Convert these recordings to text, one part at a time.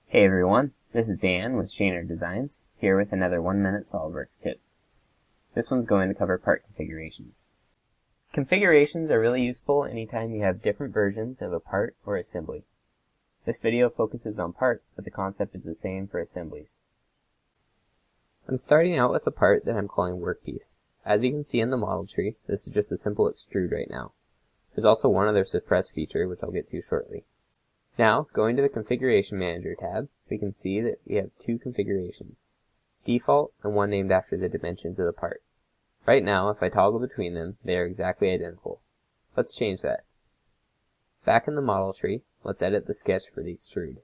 Hey everyone, this is Dan with Shaner Designs, here with another 1-minute Solidworks tip. This one's going to cover part configurations. Configurations are really useful anytime you have different versions of a part or assembly. This video focuses on parts, but the concept is the same for assemblies. I'm starting out with a part that I'm calling Workpiece. As you can see in the model tree, this is just a simple extrude right now. There's also one other suppress feature, which I'll get to shortly. Now, going to the Configuration Manager tab, we can see that we have two configurations, default and one named after the dimensions of the part. Right now, if I toggle between them, they are exactly identical. Let's change that. Back in the model tree, let's edit the sketch for the extrude.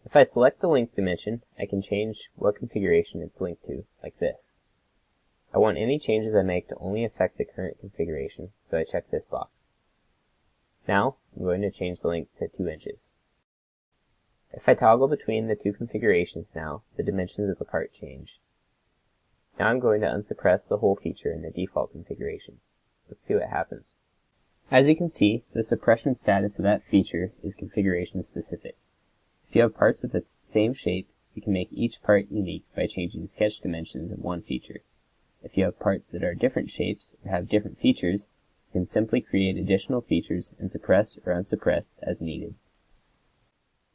If I select the link dimension, I can change what configuration it's linked to, like this. I want any changes I make to only affect the current configuration, so I check this box. Now, I'm going to change the length to 2 inches. If I toggle between the two configurations now, the dimensions of the part change. Now I'm going to unsuppress the whole feature in the default configuration. Let's see what happens. As you can see, the suppression status of that feature is configuration specific. If you have parts with the same shape, you can make each part unique by changing sketch dimensions of one feature. If you have parts that are different shapes or have different features, you can simply create additional features and suppress or unsuppress as needed.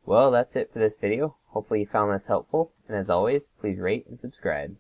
Well, that's it for this video. Hopefully you found this helpful, and as always, please rate and subscribe.